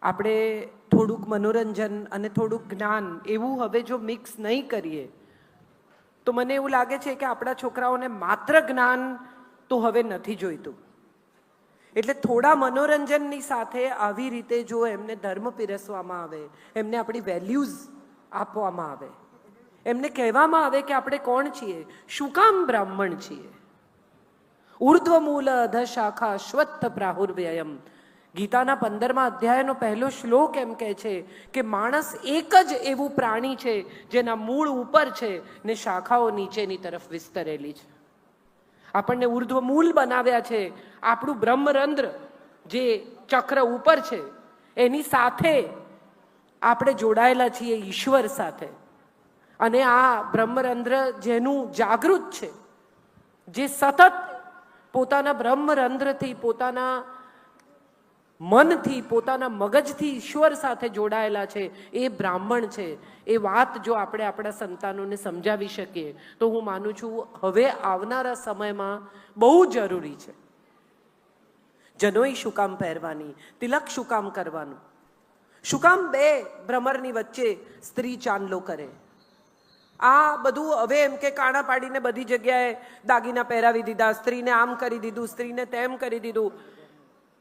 આપણે થોડુંક મનોરંજન અને થોડુંક જ્ઞાન એવું હવે જો મિક્સ નહીં કરીએ તો મને એવું લાગે છે કે આપણા છોકરાઓને માત્ર જ્ઞાન તો હવે નથી જોઈતું. એટલે થોડા મનોરંજનની સાથે આવી રીતે જો એમને ધર્મ પીરસવામાં આવે, એમને આપણી વેલ્યુઝ આપવામાં આવે, એમને કહેવામાં આવે કે આપણે કોણ છીએ, શું કામ બ્રાહ્મણ છીએ. ઉર્ધ્વમૂલ અધશાખા અશ્વત્થ પ્રાહુર્વ્યયમ. ગીતાના 15મા અધ્યાયનો પહેલો શ્લોક એમ કહે છે કે માણસ એક જ એવું પ્રાણી છે જેના મૂળ ઉપર છે ને શાખાઓ નીચેની તરફ વિસ્તરેલી છે. આપણને ઉર્ધ્વમૂલ બનાવ્યા છે. આપણું બ્રહ્મરંધ્ર જે ચક્ર ઉપર છે એની સાથે આપણે જોડાયેલા છીએ ઈશ્વર સાથે. અને આ બ્રહ્મરંધ્ર જેનું જાગૃત છે, જે સતત પોતાના બ્રહ્મરંધ્રથી, પોતાના મનથી, પોતાના મગજથી ઈશ્વર સાથે જોડાયેલા છે, એ બ્રાહ્મણ છે. એ વાત જો આપણે આપણા સંતાનોને સમજાવી શકીએ તો હું માનું છું હવે આવનારા સમયમાં બહુ જરૂરી છે. જનોઈ શું કામ પહેરવાની, તિલક શું કામ કરવાનું, શું કામ બે ભ્રમરની વચ્ચે સ્ત્રી ચાંદલો કરે. આ બધું હવે એમ કે કાણા પાડીને બધી જગ્યાએ દાગીના પહેરાવી દીધા, સ્ત્રીને આમ કરી દીધું, સ્ત્રીને તેમ કરી દીધું.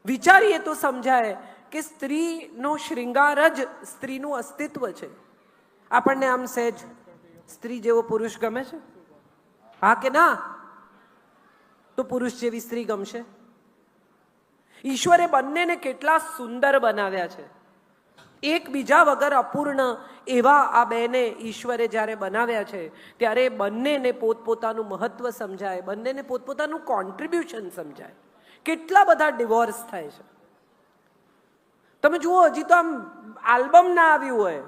વિચારીએ તો સમજાય કે સ્ત્રીનો શૃંગાર જ સ્ત્રીનું અસ્તિત્વ છે. આપણને આમ સહેજ સ્ત્રી જેવો પુરુષ ગમે છે? હા કે ના? તો પુરુષ જેવી સ્ત્રી ગમશે? ઈશ્વરે બંનેને કેટલા સુંદર બનાવ્યા છે. એકબીજા વગર અપૂર્ણ એવા આ બેને ઈશ્વરે જ્યારે બનાવ્યા છે ત્યારે બંનેને પોતપોતાનું મહત્વ સમજાય, બંનેને પોતપોતાનું કોન્ટ્રીબ્યુશન સમજાય. કેટલા બધા ડિવોર્સ થાય છે. તમે જુઓ, હજી તો આમ આલ્બમ ના આવ્યું હોય,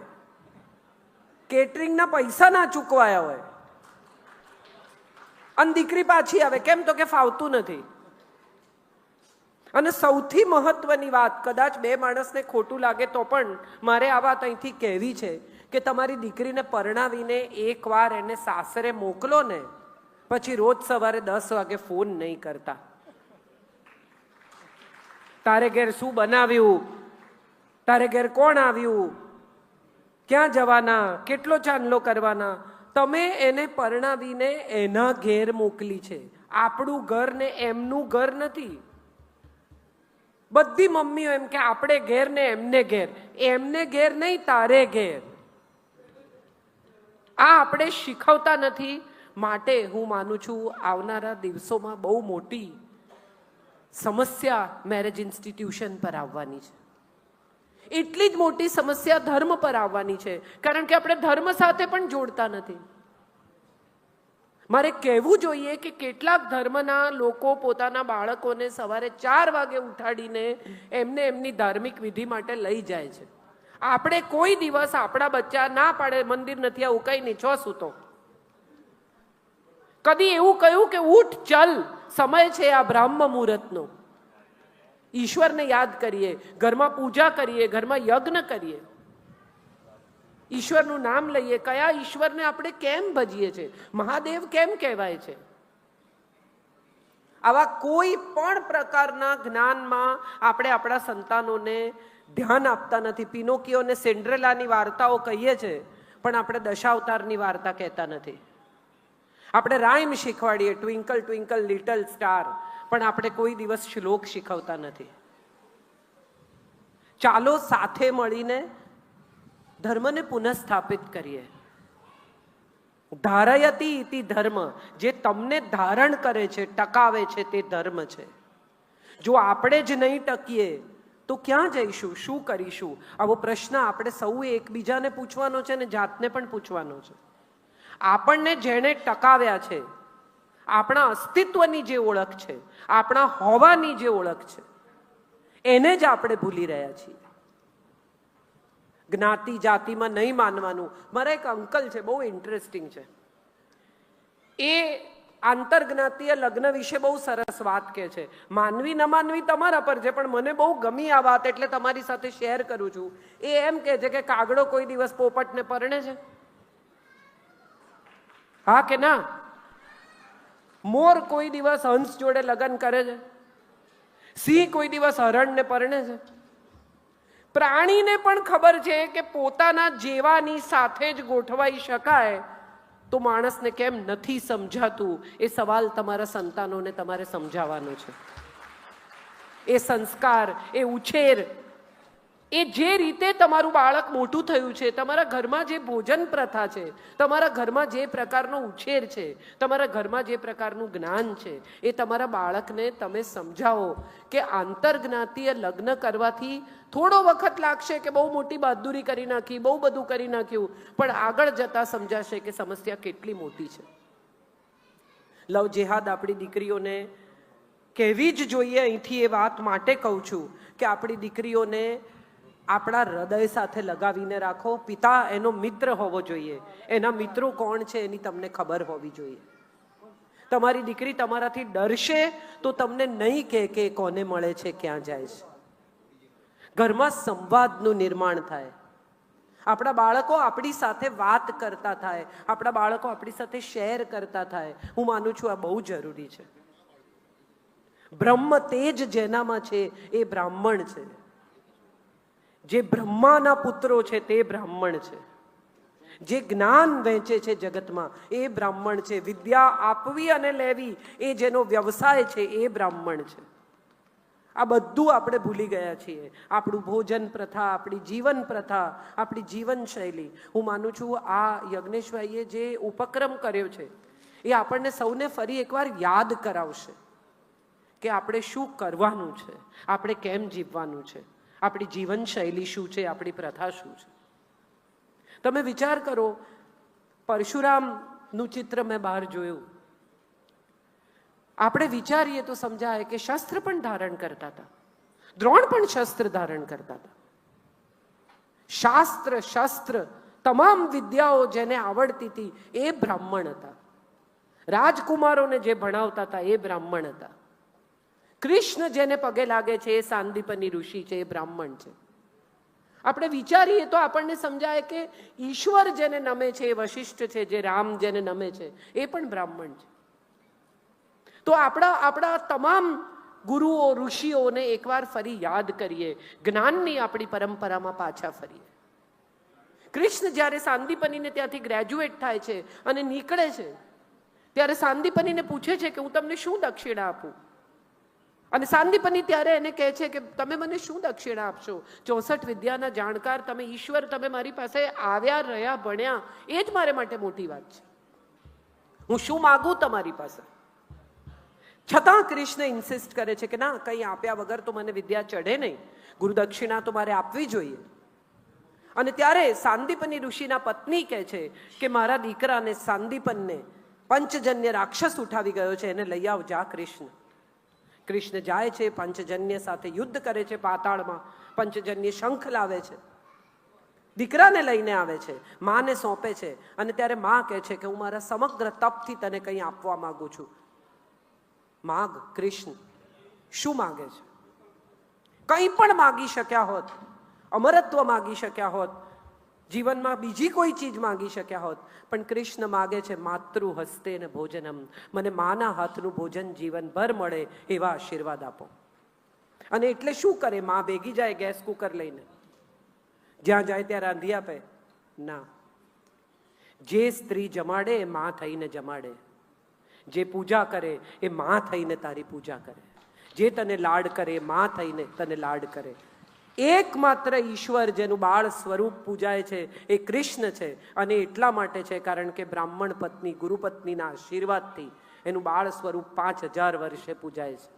કેટરિંગના પૈસા ના ચૂકવાયા હોય અને દીકરી પાછી આવે. કેમ? તો કે ફાવતું નથી. અને સૌથી મહત્વની વાત, કદાચ બે માણસને ખોટું લાગે તો પણ મારે આ વાત અહીંથી કહેવી છે કે તમારી દીકરીને પરણાવીને એકવાર એને સાસરે મોકલો ને, પછી રોજ સવારે 10 વાગે ફોન નહીં કરતા. તારે ઘેર શું બનાવ્યું, તારે ઘેર કોણ આવ્યું, ક્યાં જવાના, કેટલો ચાંદલો કરવાના. તમે એને પરણાવીને એના ઘેર મોકલી છે. આપણું ઘર ને એમનું ઘર નથી. બધી મમ્મીઓ એમ કે આપણે ઘેર ને એમને ઘેર. એમને ઘેર નહીં, તારે ઘેર. આ આપણે શીખવતા નથી. માટે હું માનું છું આવનારા દિવસોમાં બહુ મોટી સમસ્યા મેરેજ ઇન્સ્ટિટ્યુશન પર આવવાની છે. એટલી જ મોટી સમસ્યા ધર્મ પર આવવાની છે, કારણ કે આપણે ધર્મ સાથે પણ જોડતા નથી. મારે કહેવું જોઈએ કે કેટલાક ધર્મના લોકો પોતાના બાળકોને સવારે 4 વાગે ઉઠાડીને એમને એમની ધાર્મિક વિધિ માટે લઈ જાય છે. આપણે કોઈ દિવસ આપણા બચ્ચા ના પાડે મંદિર નથી આવું, કઈ નહીં, છો સૂતો. કદી એવું કહ્યું કે ઉઠ ચલ, સમય છે આ બ્રાહ્મ મુહૂર્તનો, ઈશ્વરને યાદ કરીએ, ઘરમાં પૂજા કરીએ, ઘરમાં યજ્ઞ કરીએ, ઈશ્વરનું નામ લઈએ. કયા ઈશ્વરને આપણે કેમ ભજીએ છીએ? મહાદેવ કેમ કહેવાય છે? આવા કોઈ પણ પ્રકારના જ્ઞાનમાં આપણે આપણા સંતાનોને ધ્યાન આપતા નથી. પિનોકિયોને સિન્ડ્રેલાની વાર્તાઓ કહીએ છીએ, પણ આપણે દશાવતારની વાર્તા કહેતા નથી. આપણે રાઇમ શીખવાડીએ, ટ્વિંકલ ટ્વિંકલ લિટલ સ્ટાર, પણ આપણે કોઈ દિવસ શ્લોક શીખવતા નથી. ચાલો સાથે મળીને ધર્મને પુનઃસ્થાપિત કરીએ. ધારયતિ ઇતિ ધર્મ. જે તમને ધારણ કરે છે, ટકાવે છે, તે ધર્મ છે. જો આપણે જ નહીં ટકીએ તો ક્યાં જઈશું, શું કરીશું? આવો પ્રશ્ન આપણે સૌએ એકબીજાને પૂછવાનો છે ને જાતને પણ પૂછવાનો છે. આપણને જેણે ટકાવ્યા છે, આપણા અસ્તિત્વની જે ઓળખ છે, આપણા હોવાની જે ઓળખ છે, એને જ આપણે ભૂલી રહ્યા છીએ. જ્ઞાતિ જાતિમાં નહીં માનવાનું. મારા એક અંકલ છે, બહુ ઇન્ટરેસ્ટિંગ છે. એ આંતરજ્ઞાતીય લગ્ન વિશે બહુ સરસ વાત કહે છે. માનવી ન માનવી તમારા પર છે, પણ મને બહુ ગમી આ વાત, એટલે તમારી સાથે શેર કરું છું. એ એમ કહે છે કે કાગડો કોઈ દિવસ પોપટને પરણે છે? હા કે ના? મોર કોઈ દિવસ હંસ જોડે લગ્ન કરે છે? સિંહ કોઈ દિવસ હરણને પરણે છે? પ્રાણીને પણ ખબર છે કે પોતાના જેવાની સાથે જ ગોઠવાઈ શકાય, તો માણસને કેમ નથી સમજાતું? એ સવાલ તમારા સંતાનોને તમારે સમજાવવાનો છે. એ સંસ્કાર, એ ઉછેર, એ જે રીતે તમારું બાળક મોટું થયું છે, તમારા ઘરમાં જે ભોજન પ્રથા છે, તમારા ઘરમાં જે પ્રકારનો ઉછેર છે, તમારા ઘરમાં જે પ્રકારનું જ્ઞાન છે, એ તમારા બાળકને તમે સમજાવો કે આંતરજ્ઞાતીય લગ્ન કરવાથી થોડો વખત લાગશે કે બહુ મોટી બહાદુરી કરી નાખી, બહુ બધું કરી નાખ્યું, પણ આગળ જતા સમજાશે કે સમસ્યા કેટલી મોટી છે. લવ જેહાદ આપણી દીકરીઓને કહેવી જ જોઈએ. અહીંથી એ વાત માટે કહું છું કે આપણી દીકરીઓને આપણા હૃદય સાથે લગાવીને રાખો. પિતા એનો મિત્ર હોવો જોઈએ. એના મિત્રો કોણ છે એની તમને ખબર હોવી જોઈએ. તમારી દીકરી તમારાથી ડરશે તો તમને નહીં કહે કે કોને મળે છે, ક્યાં જાય છે. ઘરમાં સંવાદનું નિર્માણ થાય. આપણા બાળકો આપણી સાથે વાત કરતા થાય, આપણા બાળકો આપણી સાથે શેર કરતા થાય. હું માનું છું આ બહુ જરૂરી છે. બ્રહ્મ તેજ જેનામાં છે એ બ્રાહ્મણ છે. જે બ્રહ્માના પુત્રો છે તે બ્રાહ્મણ છે. જે જ્ઞાન વહેંચે છે જગતમાં એ બ્રાહ્મણ છે. વિદ્યા આપવી અને લેવી એ જેનો વ્યવસાય છે એ બ્રાહ્મણ છે. આ બધું આપણે ભૂલી ગયા છીએ. આપણું ભોજન પ્રથા, આપણી જીવન પ્રથા, આપણી જીવન શૈલી. હું માનું છું આ યજ્ઞેશભાઈએ જે ઉપક્રમ કર્યો છે એ આપણને સૌને ફરી એકવાર યાદ કરાવશે કે આપણે શું કરવાનું છે, આપણે કેમ જીવવાનું છે, આપણી જીવન શૈલી શું છે, આપણી પ્રથા શું છે. તમે વિચાર કરો, પરશુરામનું ચિત્ર મેં બહાર જોયું. આપણે વિચારીએ તો સમજાય કે શસ્ત્ર પણ ધારણ કરતા હતા. દ્રોણ પણ શસ્ત્ર ધારણ કરતા હતા. શાસ્ત્ર, શસ્ત્ર, તમામ વિદ્યાઓ જેને આવડતી હતી એ બ્રાહ્મણ હતા. રાજકુમારોને જે ભણાવતા હતા એ બ્રાહ્મણ હતા. કૃષ્ણ જેને પગે લાગે છે એ સાંદીપની ઋષિ છે, એ બ્રાહ્મણ છે. આપણે વિચારીએ તો આપણને સમજાય કે ઈશ્વર જેને નમે છે એ વશિષ્ઠ છે, જે રામ જેને નમે છે એ પણ બ્રાહ્મણ છે. તો આપણા તમામ ગુરુઓ, ઋષિઓને એકવાર ફરી યાદ કરીએ, જ્ઞાનની આપણી પરંપરામાં પાછા ફરીએ. કૃષ્ણ જ્યારે સાંદીપનીને ત્યાંથી ગ્રેજ્યુએટ થાય છે અને નીકળે છે, ત્યારે સાંદીપનીને પૂછે છે કે હું તમને શું દક્ષિણા આપું? અને સાંદીપની ત્યારે એને કહે છે કે તમે મને શું દક્ષિણા આપશો? 64 વિદ્યાના જાણકાર તમે, ઈશ્વર, તમે મારી પાસે આવ્યા, રહ્યા, ભણ્યા, એ જ મારે માટે મોટી વાત છે. હું શું માગું તમારી પાસે? છતાં કૃષ્ણ ઇન્સિસ્ટ કરે છે કે ના, કંઈ આપ્યા વગર તો મને વિદ્યા ચઢે નહીં, ગુરુદક્ષિણા તો મારે આપવી જોઈએ. અને ત્યારે સાંદીપની ઋષિના પત્ની કહે છે કે મારા દીકરાને સાંદીપનને પંચજન્ય રાક્ષસ ઉઠાવી ગયો છે, એને લઈ આવ જા કૃષ્ણ. કૃષ્ણ જાય છે, પંચજન્ય સાથે યુદ્ધ કરે છે પાતાળમાં. પંચજન્ય શંખ લાવે છે, દીકરાને લઈને આવે છે, માને સોંપે છે. અને ત્યારે માં કહે છે કે હું મારા સમગ્ર તપથી તને કંઈ આપવા માંગુ છું. માગ. કૃષ્ણ શું માગે છે? કંઈ પણ માગી શક્યા હોત, અમરત્વ માગી શક્યા હોત, જીવનમાં બીજી કોઈ ચીજ માગી શક્યા હોત, પણ કૃષ્ણ માગે છે માતૃ હસ્તે ને ભોજનમ. મને માના હાથનું ભોજન જીવનભર મળે એવા આશીર્વાદ આપો. અને એટલે શું કરે? માં ભેગી જાય ગેસ કુકર લઈને, જ્યાં જાય ત્યાં રાંધી આપે? ના. જે સ્ત્રી જમાડે એ માં થઈને જમાડે. જે પૂજા કરે એ માં થઈને તારી પૂજા કરે. જે તને લાડ કરે એ માં થઈને તને લાડ કરે. એકમાત્ર ઈશ્વર જેનું બાળ સ્વરૂપ પૂજાય છે એ કૃષ્ણ છે. અને એટલા માટે છે કારણ કે બ્રાહ્મણ પત્ની, ગુરુપત્નીના આશીર્વાદથી એનું બાળ સ્વરૂપ 5000 વર્ષે પૂજાય છે.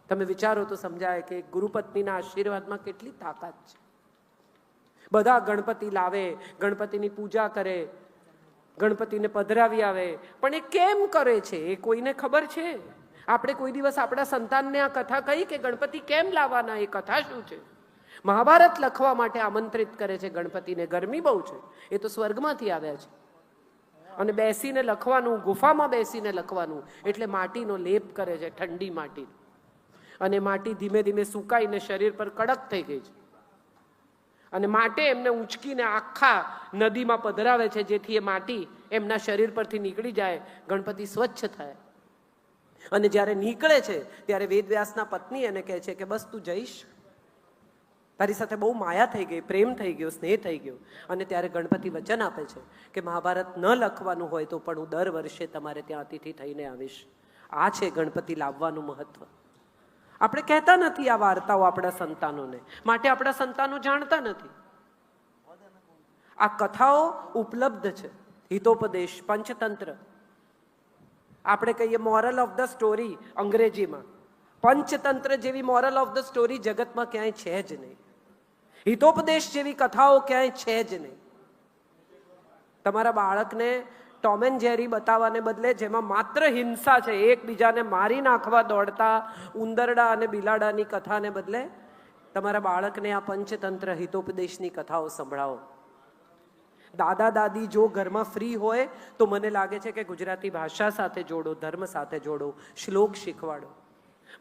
તમે વિચારો તો સમજાય કે ગુરુપત્નીના આશીર્વાદમાં કેટલી તાકાત છે. બધા ગણપતિ લાવે, ગણપતિની પૂજા કરે, ગણપતિને પધરાવી આવે, પણ એ કેમ કરે છે એ કોઈને ખબર છે? આપણે કોઈ દિવસ આપણા સંતાનને આ કથા કહી કે ગણપતિ કેમ લાવવાના, એ કથા શું છે? મહાભારત લખવા માટે આમંત્રિત કરે છે ગણપતિને. ગરમી બહુ છે, એ તો સ્વર્ગમાંથી આવ્યા છે. અને બેસીને લખવાનું, ગુફામાં બેસીને લખવાનું, એટલે માટીનો લેપ કરે છે, ઠંડી માટી. અને માટી ધીમે ધીમે સુકાઈને શરીર પર કડક થઈ ગઈ છે. અને માટે એમને ઊંચકીને આખા નદીમાં પધરાવે છે, જેથી એ માટી એમના શરીર પરથી નીકળી જાય, ગણપતિ સ્વચ્છ થાય. અને જ્યારે નીકળે છે ત્યારે વેદવ્યાસના પત્ની એને કહે છે કે બસ તું જઈશ? તારી સાથે બહુ માયા થઈ ગઈ, પ્રેમ થઈ ગયો, સ્નેહ થઈ ગયો. અને ત્યારે ગણપતિ વચન આપે છે કે મહાભારત ન લખવાનું હોય તો પણ હું દર વર્ષે તમારે ત્યાં અતિથિ થઈને આવીશ. આ છે ગણપતિ લાવવાનું મહત્વ. આપણે કહેતા નથી આ વાર્તાઓ આપણા સંતાનોને, માટે આપણા સંતાનો જાણતા નથી. આ કથાઓ ઉપલબ્ધ છે. હિતોપદેશ, પંચતંત્ર, આપણે કહીએ મોરલ ઓફ ધ સ્ટોરી અંગ્રેજીમાં, પંચતંત્ર જેવી મોરલ ઓફ ધ સ્ટોરી જગતમાં ક્યાંય છે જ નહીં. હિતોપદેશ જેવી કથાઓ ક્યાંય છે જ નહીં. તમારા બાળકને ટોમ એન્ડ જેરી બતાવવાને બદલે જેમાં માત્ર હિંસા છે, એકબીજાને મારી નાખવા દોડતા ઉંદરડા અને બિલાડાની કથાને બદલે તમારા બાળકને આ પંચતંત્ર હિતોપદેશની કથાઓ સંભળાવો. દાદા દાદી જો ઘરમાં ફ્રી હોય તો મને લાગે છે કે ગુજરાતી ભાષા સાથે જોડો, ધર્મ સાથે જોડો, શ્લોક શીખવાડો.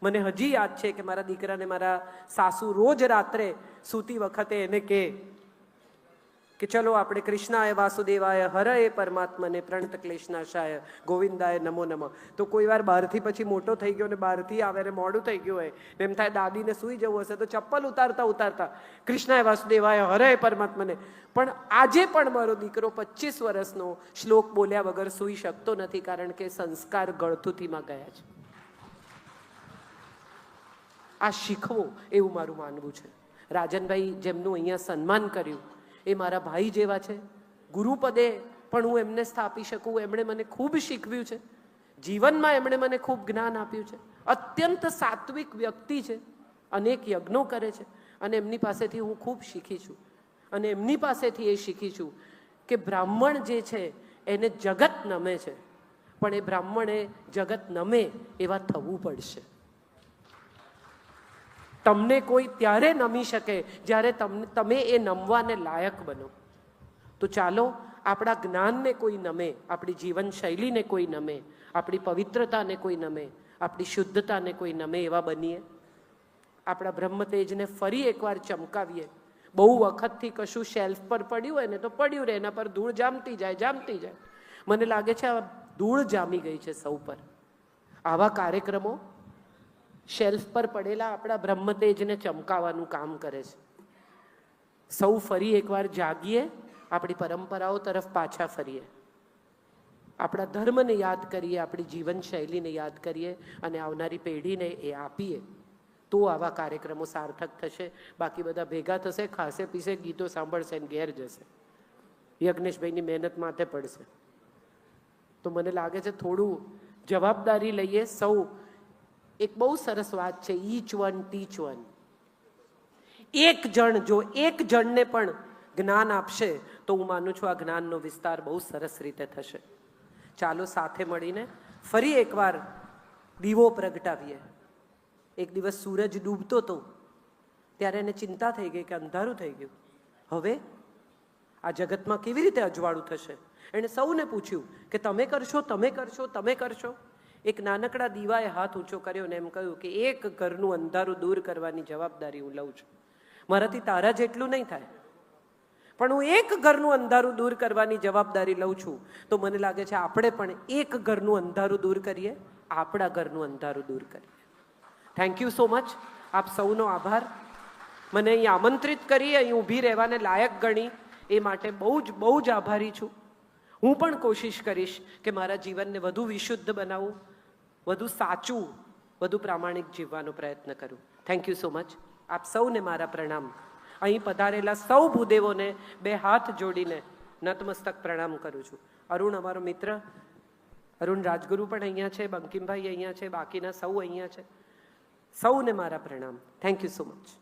મને હજી યાદ છે કે મારા દીકરાને મારા સાસુ રોજ રાત્રે સૂતી વખતે એને કે ચલો આપણે કૃષ્ણાય વાસુદેવાય હરએ પરમાત્મને પ્રણત ક્લેશનાશાય ગોવિંદાય નમો નમઃ. તો કોઈ વાર બહારથી પછી મોટો થઈ ગયો ને બહારથી આવે ને મોડું થઈ ગયું હોય ને એમ થાય દાદીને સૂઈ જવું હશે તો ચપ્પલ ઉતારતા ઉતારતા કૃષ્ણાય વાસુદેવાય હરએ પરમાત્મને. પણ આજે પણ મારો દીકરો 25 વર્ષનો શ્લોક બોલ્યા વગર સૂઈ શકતો નથી, કારણ કે સંસ્કાર ગળથુથીમાં ગયા છે. આ શીખવો એવું મારું માનવું છે. રાજનભાઈ જેમનું અહીંયા સન્માન કર્યું એ મારા ભાઈ જેવા છે. ગુરુપદે પણ હું એમને સ્થાપી શકું. એમણે મને ખૂબ શીખવ્યું છે જીવનમાં, એમણે મને ખૂબ જ્ઞાન આપ્યું છે. અત્યંત સાત્વિક વ્યક્તિ છે, અનેક યજ્ઞો કરે છે અને એમની પાસેથી હું ખૂબ શીખી છું. અને એમની પાસેથી એ શીખી છું કે બ્રાહ્મણ જે છે એને જગત નમે છે, પણ એ બ્રાહ્મણે જગત નમે એવા થવું પડશે. તમને કોઈ ત્યારે નમી શકે જ્યારે તમે એ નમવાને લાયક બનો. તો ચાલો આપણા જ્ઞાનને કોઈ નમે, આપણી જીવનશૈલીને કોઈ નમે, આપણી પવિત્રતાને કોઈ નમે, આપણી શુદ્ધતાને કોઈ નમે એવા બનીએ. આપણા બ્રહ્મતેજને ફરી એકવાર ચમકાવીએ. બહુ વખતથી કશું શેલ્ફ પર પડ્યું હોય ને તો પડ્યું રહે, એના પર ધૂળ જામતી જાય. મને લાગે છે આ ધૂળ જામી ગઈ છે સૌ પર. આવા કાર્યક્રમો શેલ્ફ પર પડેલા આપણા બ્રહ્મતેજને ચમકાવવાનું કામ કરે છે. સૌ ફરી એકવાર જાગીએ, આપણી પરંપરાઓ તરફ પાછા ફરીએ, આપણા ધર્મને યાદ કરીએ, આપણી જીવનશૈલીને યાદ કરીએ અને આવનારી પેઢીને એ આપીએ. તો આવા કાર્યક્રમો સાર્થક થશે. બાકી બધા ભેગા થશે, ખાસે પીસે, ગીતો સાંભળશે ને ઘેર જશે. યજ્ઞેશભાઈની મહેનત માથે પડશે. તો મને લાગે છે થોડું જવાબદારી લઈએ સૌ. એક બહુ સરસ વાત છે, ઈચ વન ટીચ વન. એક જણ જો એક જણને પણ જ્ઞાન આપશે તો હું માનું છું આ જ્ઞાનનો વિસ્તાર બહુ સરસ રીતે થશે. ચાલો સાથે મળીને ફરી એકવાર દીવો પ્રગટાવીએ. એક દિવસ સૂરજ ડૂબતો હતો ત્યારે એને ચિંતા થઈ ગઈ કે અંધારું થઈ ગયું, હવે આ જગતમાં કેવી રીતે અજવાળું થશે. એણે સૌને પૂછ્યું કે તમે કરશો. એક નાનકડા દીવાએ હાથ ઊંચો કર્યો ને એમ કહ્યું કે એક ઘરનું અંધારું દૂર કરવાની જવાબદારી હું લઉં છું. મારાથી તારા જેટલું નહીં થાય, પણ હું એક ઘરનું અંધારું દૂર કરવાની જવાબદારી લઉં છું. તો મને લાગે છે આપણે પણ એક ઘરનું અંધારું દૂર કરીએ, આપણા ઘરનું અંધારું દૂર કરીએ. Thank you so much. આપ સૌનો આભાર. મને અહીં આમંત્રિત કરી, અહીં ઊભી રહેવાને લાયક ગણી એ માટે બહુ જ આભારી છું. હું પણ કોશિશ કરીશ કે મારા જીવનને વધુ વિશુદ્ધ બનાવું, વધુ સાચું, વધુ પ્રામાણિક જીવવાનો પ્રયત્ન કરું. Thank you so much. આપ સૌને મારા પ્રણામ. અહીં પધારેલા સૌ ભૂદેવોને 2 હાથ જોડીને નતમસ્તક પ્રણામ કરું છું. અરુણ અમારો મિત્ર, અરુણ રાજગુરુ પણ અહીંયા છે, બંકિમભાઈ અહીંયા છે, બાકીના સૌ અહીંયા છે. સૌને મારા પ્રણામ. Thank you so much.